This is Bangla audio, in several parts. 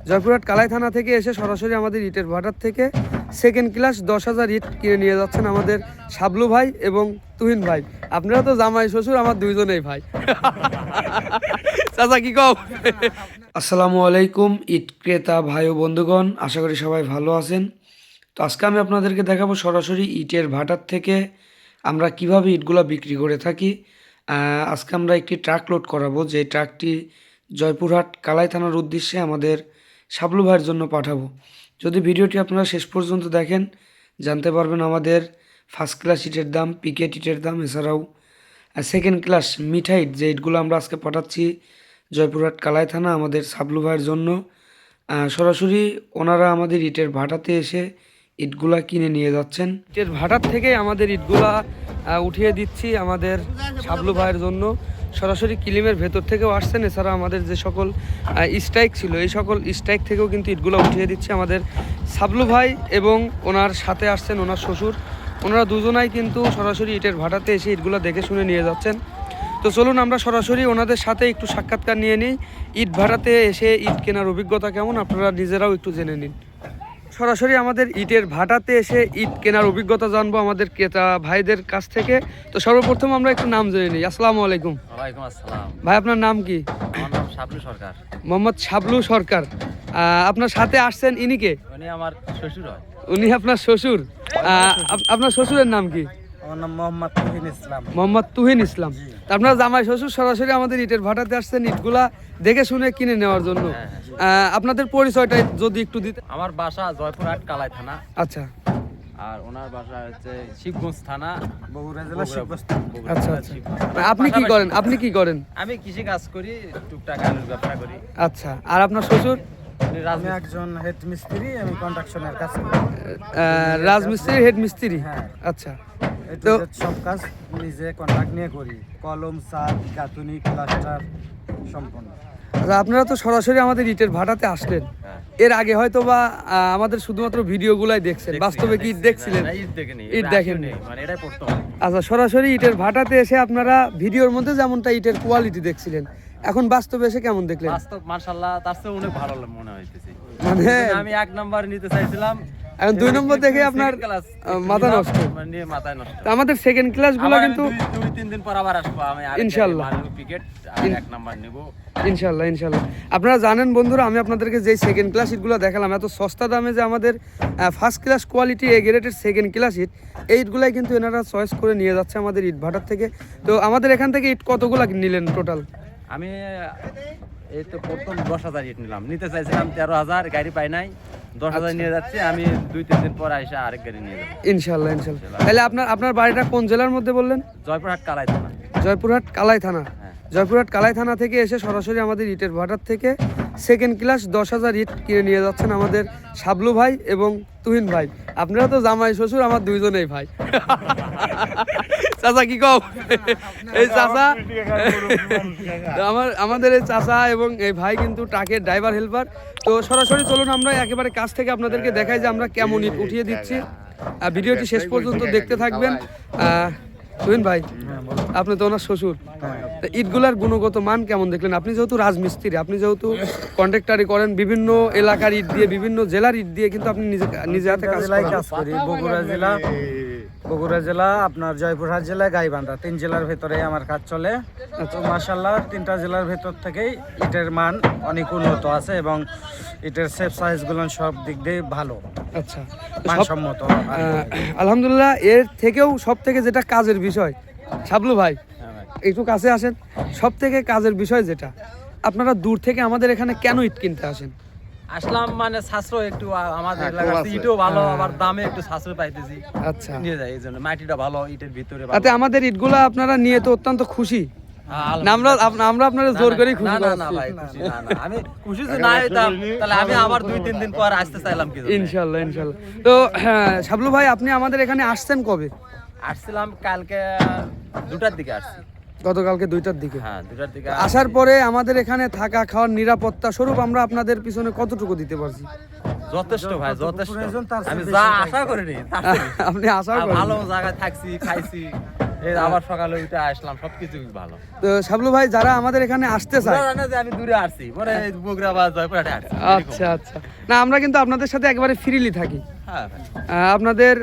জয়পুরহাট কালাই থানা থেকে এসে সরাসরি আমাদের ইটের ভাটার থেকে সেকেন্ড ক্লাস 10,000 ইট কিনে নিয়ে যাচ্ছেন আমাদের শাবলু ভাই এবং তুহিন ভাই। আপনারা তো জামাই শ্বশুর, আমার দুইজনেই ভাই। চাচা কি কও? আসসালামু আলাইকুম ইট ক্রেতা ভাই ও বন্ধুগণ, আশা করি সবাই ভালো আছেন। তো আজকে আমি আপনাদেরকে দেখাবো সরাসরি ইটের ভাটার থেকে আমরা কিভাবে ইটগুলো বিক্রি করে থাকি। আজকে আমরা একটি ট্রাক লোড করাবো, যে ট্রাকটি জয়পুরহাট কালাই থানার উদ্দেশ্যে আমাদের শাবলু ভাইয়ের জন্য পাঠাবো। যদি ভিডিওটি আপনারা শেষ পর্যন্ত দেখেন জানতে পারবেন আমাদের ফার্স্ট ক্লাস ইটের দাম, পিকেট ইটের দাম, এছাড়াও সেকেন্ড ক্লাস মিঠাইট যে ইটগুলো আমরা আজকে পাঠাচ্ছি জয়পুরহাট কালাই থানা আমাদের শাবলু ভাইয়ের জন্য। সরাসরি ওনারা আমাদের ইটের ভাটাতে এসে ইটগুলা কিনে নিয়ে যাচ্ছেন। ইটের ভাটার থেকে আমাদের ইটগুলা উঠিয়ে দিচ্ছি আমাদের শাবলু ভাইয়ের জন্য। সরাসরি কিলিমের ভেতর থেকেও আসছেন, এছাড়া আমাদের যে সকল স্ট্রাইক ছিল এই সকল স্ট্রাইক থেকেও কিন্তু ইটগুলো উঠিয়ে দিচ্ছে আমাদের শাবলু ভাই, এবং ওনার সাথে আসছেন ওনার শ্বশুর। ওনারা দুজনাই কিন্তু সরাসরি ইটের ভাটাতে এসে ইটগুলো দেখে শুনে নিয়ে যাচ্ছেন। তো চলুন আমরা সরাসরি ওনাদের সাথে একটু সাক্ষাৎকার নিয়ে নিই। ইট ভাটাতে এসে ইট কেনার অভিজ্ঞতা কেমন আপনারা নিজেরাও একটু জেনে নিন। সরাসরি আমাদের ইটের ভাটাতে এসে ইট কেনার অভিজ্ঞতা জানবো আমাদের ক্রেতা ভাইদের কাছ থেকে। তো সর্বপ্রথম আমরা একটু নাম জেনে নিই। আসসালামু আলাইকুম। ওয়ালাইকুম আসসালাম। ভাই আপনার নাম কি? আমার নাম শাবলু সরকার। মোহাম্মদ শাবলু সরকার। আপনার সাথে আসছেন ইনি কে? উনি আমার শ্বশুর হয়। উনি আপনার শ্বশুর? আপনার শ্বশুরের নাম কি? আমার নাম মোহাম্মদ তুহিন ইসলাম। মোহাম্মদ তুহিন ইসলাম। আপনার জামাই শ্বশুর সরাসরি আমাদের ইটের ভাটাতে আসছেন ইটগুলা দেখে শুনে কিনে নেওয়ার জন্য। আপনাদের পরিচয়টা যদি একটু দিতে। আমার বাসা জয়পুরহাট কালাই থানা। আচ্ছা। আর ওনার বাসা হচ্ছে শিবগঞ্জ থানা, বগুড়া জেলা শিবগঞ্জ। আচ্ছা আচ্ছা। আপনি কি করেন? আপনি কি করেন? আমি কৃষি কাজ করি, টুকটাক আলুর ব্যবসা করি। আচ্ছা। আর আপনার শ্বশুর? আমি একজন হেড মিস্ত্রি, আমি কন্ট্রাকশনের কাজ করি। রাজমিস্ত্রি, হেড মিস্ত্রি? হ্যাঁ। আচ্ছা। তো সব কাজ নিজে কন্ট্রাক্ট নিয়ে করি, কলম, ছাদ, গাঁথুনি, প্লাস্টার সম্পূর্ণ। আচ্ছা, আপনারা তো সরাসরি আমাদের ইটের ভাটাতে আসলেন। এর আগে হয়তো বা আমাদের শুধুমাত্র ভিডিওগুলাই দেখছেন, বাস্তবে কি ইট দেখছিলেন? ইট দেখেননি মানে এটাই প্রথম। আচ্ছা, সরাসরি ইটের ভাটাতে এসে আপনারা ভিডিওর মধ্যে যেমনটা ইটের কোয়ালিটি দেখছিলেন, এখন বাস্তবে এসে কেমন দেখলেন? বাস্তব মাশাআল্লাহ তার চেয়ে অনেক ভালো মনে হইতেছে। মানে আমি 1 নাম্বার নিতে চাইছিলাম, এখন 2 নম্বর দেখে আপনার মাথা নষ্ট, মানে মাথায় নষ্ট। তো আমাদের সেকেন্ড ক্লাসগুলো কিন্তু 2-3 দিন পর আবার আসবো আমি, ইনশাআল্লাহ পিকেট আর 1 নাম্বার নিব ইনশাআল্লাহ ইনশাআল্লাহ। আপনারা জানেন বন্ধুরা, আমি আপনাদেরকে যেই সেকেন্ড ক্লাস ইটগুলো দেখালাম এত সস্তা দামে, যে আমাদের ফার্স্ট ক্লাস কোয়ালিটি এ গ্রেডের সেকেন্ড ক্লাস ইট, এই ইটগুলাই কিন্তু এনারা চয়েস করে নিয়ে যাচ্ছে আমাদের ইট ভাটার থেকে। তো আমাদের এখান থেকে ইট কতগুলো নিলেন টোটাল? আমি এই তো প্রথম 10,000 ইট নিলাম, নিতে চাইছিলাম 13,000, গাড়ি পাই নাই, 10,000 নিয়ে যাচ্ছি। আমি 2-3 দিন পর আইসা আরেক গাড়ি নিয়ে যাবো ইনশাআল্লাহ ইনশাআল্লাহ। তাহলে আপনার বাড়িটা কোন জেলার মধ্যে বললেন? জয়পুরহাট কালাই থানা। জয়পুরহাট কালাই থানা। হ্যাঁ। জয়পুরহাট কালাই থানা থেকে এসে সরাসরি আমাদের ইটের ভাটার থেকে সেকেন্ড ক্লাস 10,000 ইট কিনে নিয়ে যাচ্ছেন আমাদের শাবলু ভাই এবং তুহিন ভাই। আপনারা তো জামাই শ্বশুর, আমার দুইজনেই ভাই। চাচা কি কও? এই চাচা আমাদের এই চাচা এবং এই ভাই কিন্তু ট্রাকের ড্রাইভার হেল্পার। তো সরাসরি চলুন আমরা একেবারে কাছ থেকে আপনাদেরকে দেখাই যে আমরা কেমন ইট উঠিয়ে দিচ্ছি। ভিডিওটি শেষ পর্যন্ত দেখতে থাকবেন। তুহিন ভাই, আপনি তো ওনার শ্বশুর, ইটগুলার গুণগত মান কেমন দেখলেন? আপনি যেহেতু রাজমিস্ত্রি, আপনি যেহেতু কন্ট্রাক্টরি করেন, বিভিন্ন এলাকার ইট দিয়ে, বিভিন্ন জেলার ইট দিয়ে কিন্তু আপনি নিজে হাতে কাজ করি। বগুড়া জেলা, আপনার জয়পুরহাট জেলা, গাইবান্ধা, 3 জেলার ভেতরে আমার কাজ চলে। তো মাশাআল্লাহ 3টা জেলার ভেতর থেকেই ইটের মান অনেক উন্নত আছে এবং ইটের শেপ সাইজগুলো সব দিক দিয়ে ভালো। আচ্ছা, মানসম্মত। আলহামদুলিল্লাহ। এর থেকেও সব থেকে যেটা কাজের বিষয়, শাবলু ভাই একটু কাছে আসেন, সব থেকে কাজের বিষয় যেটা, আপনারা দূর থেকে আমাদের এখানে কেন ইট কিনতে আসেন? আসলাম মানে সাশ্রয় একটু, আমাদের এলাকাতে ইটও ভালো, আবার দামে একটু সাশ্রয় পাইতেছি। আচ্ছা, নিয়ে যাই, এই জন্য মাটিটা ভালো, ইটের ভিতরে ভালো। তাতে আমাদের ইটগুলা আপনারা নিয়ে তো অত্যন্ত খুশি। আমরা আপনাদের জোর করে খুশি না না ভাই, খুশি না না, আমি খুশি যে না হইতাম তাহলে আমি আবার 2-3 দিন পর আসতে চাইলাম কি। ইনশাআল্লাহ ইনশাআল্লাহ। তো শাবলু ভাই, আপনি আমাদের এখানে আসছেন কবে? আসছিলাম কালকে 2টার দিকে আসছি। গতকালকে 2টার দিকে? হ্যাঁ, 2টার দিকে আসার পরে আমাদের এখানে থাকা খাওয়ার নিরাপত্তা স্বরূপ আমরা আপনাদের পিছনে কতটুকু দিতে পারছি? যথেষ্ট ভাই, যথেষ্ট। আমি যা আশা করিনি, আপনি আশা করেন? ভালো জায়গায় থাকছি, খাইছি, এই আবার সকালে উঠে আসলাম, সবকিছু ভালো। তো শাবলু ভাই, যারা আমাদের এখানে আসতে চায়, ওরা জানে যে আমি দূরে আসছি, পরে এই বগুড়া বা জয়পুরহাটে আসছি। আচ্ছা আচ্ছা, না আমরা কিন্তু আপনাদের সাথে একেবারে ফ্রিলি থাকি। হ্যাঁ ভাই। আপনাদের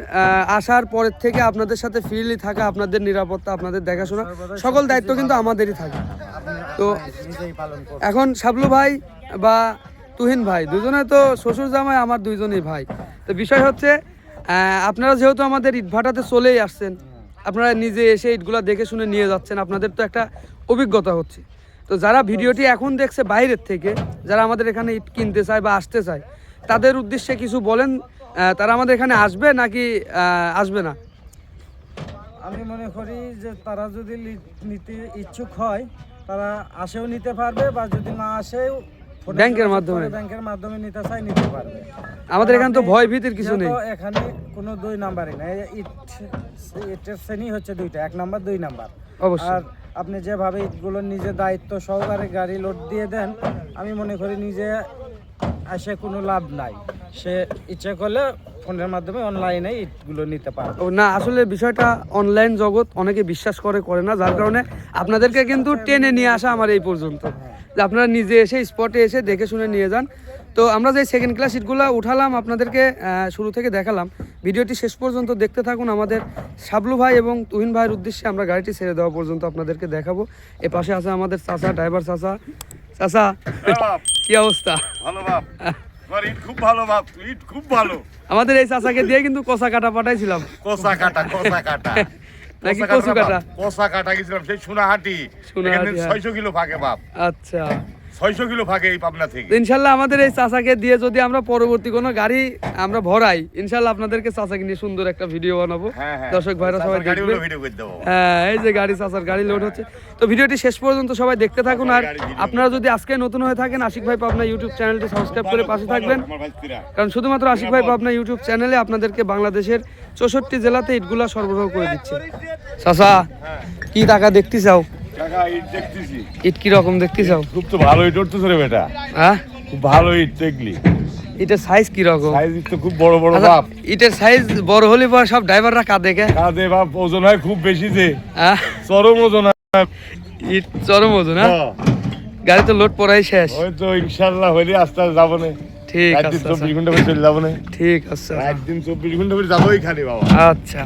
আসার পরের থেকে আপনাদের সাথে ফ্রিলি থাকা, আপনাদের নিরাপত্তা, আপনাদের দেখাশোনা, সকল দায়িত্ব কিন্তু আমাদেরই থাকে। তো নিজেই পালন করব। এখন শাবলু ভাই বা তুহিন ভাই দুজনে তো শ্বশুর জামাই, আমার দুইজনই ভাই। তো বিষয় হচ্ছে আপনারা যেহেতু আমাদের ইটভাটাতে চলেই আসছেন, আপনারা নিজে এসে ইটগুলা দেখে শুনে নিয়ে যাচ্ছেন, আপনাদের তো একটা অভিজ্ঞতা হচ্ছে। তো যারা ভিডিওটি এখন দেখছে বাইরের থেকে, যারা আমাদের এখানে ইট কিনতে চায় বা আসতে চায়, তাদের উদ্দেশ্যে কিছু বলেন। তারা আমাদের এখানে আসবে নাকি আসবে না? আমি মনে করি যে তারা যদি নিতে ইচ্ছুক হয়, তারা আসেও নিতে পারবে, বা যদি না আসেও ফোনে ব্যাংকের যোগাযোগ মাধ্যমে। করে ব্যাংকের মাধ্যমে নিতে চাই, নিতে পারবে। আমাদের এখানে তো আপনি- ভয় ভীতির কিছু নেই। যেহেতু এখানে কোনো দুই নাম্বারই না, ইটের শ্রেণী হচ্ছে দুইটা, 1 নাম্বার 2 নাম্বার। অবশ্যই। আর আপনি যেভাবে ইটগুলো নিজে দায়িত্ব সহকারে গাড়ি লোড দিয়ে দেন, আমি মনে করি নিজে আসে কোনো লাভ নাই। সে ইচ্ছে করলে ফোনের মাধ্যমে অনলাইনে ইটগুলো নিতে পারবে। ও না, আসলে বিষয়টা অনলাইন জগৎ, অনেকে বিশ্বাস করে না, যার কারণে আপনাদেরকে কিন্তু টেনে নিয়ে আসা আমার এই পর্যন্ত, যে আপনারা নিজে এসে স্পটে এসে দেখে শুনে নিয়ে যান। তো আমরা যে সেকেন্ড ক্লাস সিটগুলো উঠালাম, আপনাদেরকে শুরু থেকে দেখালাম। ভিডিওটি শেষ পর্যন্ত দেখতে থাকুন। আমাদের শাবলু ভাই এবং তুহিন ভাইয়ের উদ্দেশ্যে আমরা গাড়িটি ছেড়ে দেওয়া পর্যন্ত আপনাদেরকে দেখাবো। এ পাশে আছে আমাদের চাচা, ড্রাইভার চাচা। চাচা, কি অবস্থা? ভালো বাপ, তোমার ইট খুব ভালো বাপ, ইট খুব ভালো। আমাদের এই চাচাকে দিয়ে কিন্তু কষা কাটা পাঠাইছিলাম, কষা কাটা নাকি কচু কাটা? কষা কাটা গেছিলাম সেই সোনাহাটি। সোনাহাটি, এখানে হ্যাঁ। 600 কিলো ফাঁকে বাপ, আচ্ছা। 600 কিলো ফাঁকে এই পাবনা থেকে। ইনশাল্লাহ আমাদের এই চাচাকে দিয়ে যদি আমরা পরবর্তী কোনো গাড়ি আমরা ভরাই, ইনশাল্লাহ আপনাদেরকে চাচাকে নিয়ে সুন্দর একটা ভিডিও বানাবো। হ্যাঁ, হ্যাঁ। দর্শক ভাইরা সবাই চাচার দেখবে। গাড়িগুলো ভিডিও করে দেবো। হ্যাঁ, এই যে গাড়ি, চাচার গাড়ি লোড হচ্ছে। তো ভিডিওটি শেষ পর্যন্ত সবাই দেখতে থাকুন। আর আপনারা যদি আজকে নতুন হয়ে থাকেন, আশিক ভাই পাবনা ইউটিউব চ্যানেলটি সাবস্ক্রাইব করে পাশে থাকবেন, আমার ভাইস্তিরা। কারণ শুধুমাত্র আশিক ভাই পাবনা ইউটিউব চ্যানেলে আপনাদেরকে বাংলাদেশের 64 জেলাতে ইটগুলা সরবরাহ করে দিচ্ছে। চাচা, কি টাকা দেখতে চাও? কাকা ইট দেখতেছি, ইট কি রকম দেখতে চাও? খুব তো ভালো ইট উঠতেছে রে বেটা, হ্যাঁ, খুব ভালো ইট দেখলি। ইটের সাইজ কি রকম? সাইজ ইট তো খুব বড় বড় আচ্ছা, বাপ। ইটের সাইজ বড় হলে পরে সব ড্রাইভাররা কাঁদে কে? কাঁধে বাপ, ওজন হয় খুব বেশি, যে হ্যাঁ, চরম ওজন হয়। ইট চরম ওজন। হ্যাঁ, হ্যাঁ, গাড়ি তো লোড পড়াই শেষ। ওই তো ইনশাল্লাহ হইলে আস্তে আস্তে যাবো না। ঠিক রাত আছে দিন 24 ঘন্টা করে চলে যাবো না। ঠিক আছে। রাত দিন 24 ঘন্টা করে যাবোই খালি বাবা। আচ্ছা,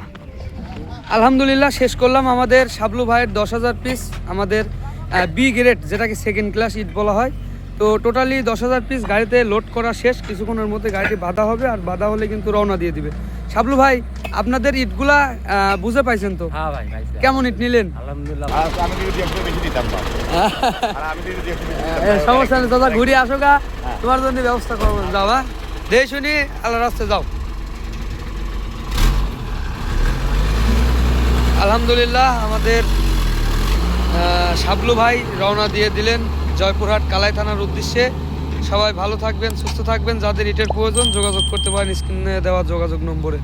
আলহামদুলিল্লাহ শেষ করলাম আমাদের শাবলু ভাইয়ের 10,000 পিস, আমাদের বি গ্রেড, যেটাকে সেকেন্ড ক্লাস ইট বলা হয়। তো টোটালি 10,000 পিস গাড়িতে লোড করা শেষ। কিছুক্ষণের মধ্যে গাড়িটি বাঁধা হবে, আর বাঁধা হলে কিন্তু রওনা দিয়ে দিবে। শাবলু ভাই, আপনাদের ইটগুলা বুঝে পাইছেন তো? হ্যাঁ ভাই, ভাই কেমন ইট নিলেন? আলহামদুলিল্লাহ। আর আমি যদি একটু বেশি দিতাম বাপ। আর আমি যদি একটু বেশি দিতাম। সমস্যা নেই দাদা, ঘুরে আসো গা, তোমার জন্য ব্যবস্থা করবো। যাও, হ্যাঁ, দেখে শুনি আল্লাহ রাস্তায় যাও। আলহামদুলিল্লাহ আমাদের শাবলু ভাই রওনা দিয়ে দিলেন জয়পুরহাট কালাই থানার উদ্দেশ্যে। সবাই ভালো থাকবেন, সুস্থ থাকবেন। যাদের ইটের প্রয়োজন যোগাযোগ করতে পারেন স্ক্রিনে দেওয়া যোগাযোগ নম্বরে।